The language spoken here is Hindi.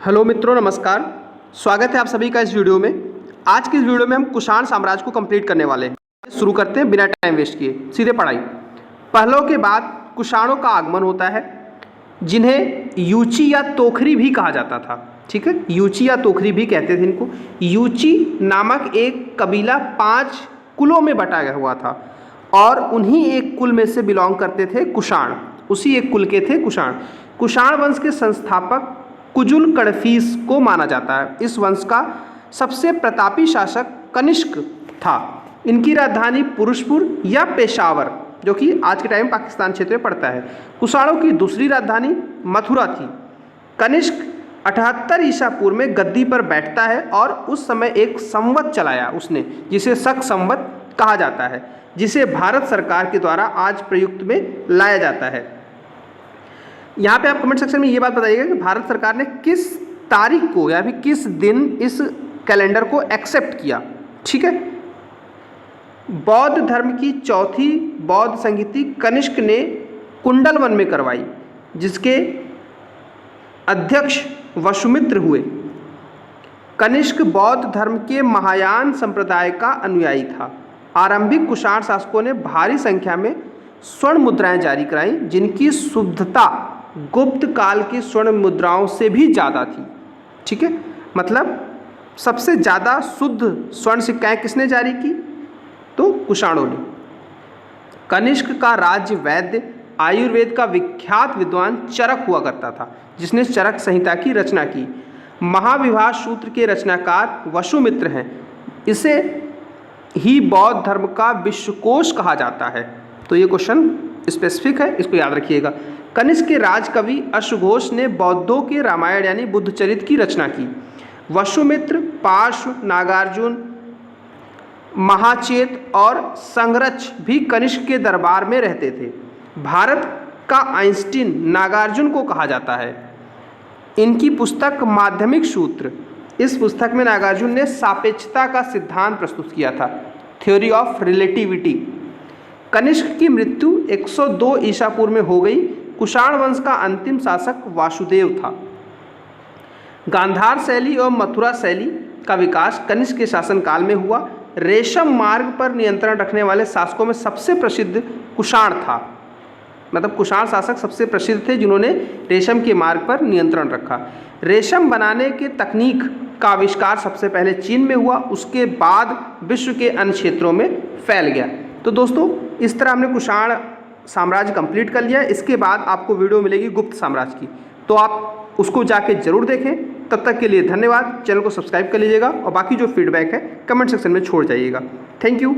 हेलो मित्रों, नमस्कार। स्वागत है आप सभी का इस वीडियो में। आज की इस वीडियो में हम कुषाण साम्राज्य को कंप्लीट करने वाले हैं। शुरू करते हैं बिना टाइम वेस्ट किए, सीधे पढ़ाई। पहलों के बाद कुषाणों का आगमन होता है, जिन्हें यूची या तोखरी भी कहा जाता था। ठीक है, यूची या तोखरी भी कहते थे इनको। यूची नामक एक कबीला 5 कुलों में बटा गया हुआ था और उन्हीं एक कुल में से बिलोंग करते थे कुषाण। उसी एक कुल के थे कुषाण। कुषाण वंश के संस्थापक कुजुल कड़फीस को माना जाता है। इस वंश का सबसे प्रतापी शासक कनिष्क था। इनकी राजधानी पुरुषपुर या पेशावर, जो कि आज के टाइम पाकिस्तान क्षेत्र में पड़ता है। कुषाणों की दूसरी राजधानी मथुरा थी। कनिष्क 78 ईसा पूर्व में गद्दी पर बैठता है और उस समय एक संवत चलाया उसने, जिसे शक संवत कहा जाता है, जिसे भारत सरकार के द्वारा आज प्रयुक्त में लाया जाता है। यहाँ पे आप कमेंट सेक्शन में ये बात बताइएगा कि भारत सरकार ने किस तारीख को या फिर किस दिन इस कैलेंडर को एक्सेप्ट किया। ठीक है, बौद्ध धर्म की चौथी बौद्ध संगीति कनिष्क ने कुंडल वन में करवाई, जिसके अध्यक्ष वसुमित्र हुए। कनिष्क बौद्ध धर्म के महायान संप्रदाय का अनुयायी था। आरंभिक कुषाण शासकों ने भारी संख्या में स्वर्ण मुद्राएं जारी कराई, जिनकी शुद्धता गुप्त काल की स्वर्ण मुद्राओं से भी ज़्यादा थी। ठीक है, मतलब सबसे ज़्यादा शुद्ध स्वर्ण सिक्काएँ किसने जारी की? तो कुषाणों ने। कनिष्क का राज्य वैद्य आयुर्वेद का विख्यात विद्वान चरक हुआ करता था, जिसने चरक संहिता की रचना की। महाविवाह सूत्र के रचनाकार वसुमित्र हैं। इसे ही बौद्ध धर्म का विश्वकोश कहा जाता है। तो ये क्वेश्चन स्पेसिफिक है, इसको याद रखिएगा। कनिष्क के राजकवि अश्वघोष ने बौद्धों के रामायण यानी बुद्धचरित की रचना की। वसुमित्र, पार्श्व, नागार्जुन, महाचेत और संघरच भी कनिष्क के दरबार में रहते थे। भारत का आइंस्टीन नागार्जुन को कहा जाता है। इनकी पुस्तक माध्यमिक सूत्र, इस पुस्तक में नागार्जुन ने सापेक्षता का सिद्धांत प्रस्तुत किया था, थ्योरी ऑफ रिलेटिविटी। कनिष्क की मृत्यु 102 ईसा पूर्व में हो गई। कुषाण वंश का अंतिम शासक वासुदेव था। गांधार शैली और मथुरा शैली का विकास कनिष्क के शासनकाल में हुआ। रेशम मार्ग पर नियंत्रण रखने वाले शासकों में सबसे प्रसिद्ध कुषाण था। मतलब कुषाण शासक सबसे प्रसिद्ध थे जिन्होंने रेशम के मार्ग पर नियंत्रण रखा। रेशम बनाने के तकनीक का आविष्कार सबसे पहले चीन में हुआ, उसके बाद विश्व के अन्य क्षेत्रों में फैल गया। तो दोस्तों, इस तरह हमने कुषाण साम्राज्य कंप्लीट कर लिया। इसके बाद आपको वीडियो मिलेगी गुप्त साम्राज्य की, तो आप उसको जाके जरूर देखें। तब तक के लिए धन्यवाद। चैनल को सब्सक्राइब कर लीजिएगा और बाकी जो फीडबैक है कमेंट सेक्शन में छोड़ जाइएगा। Thank you.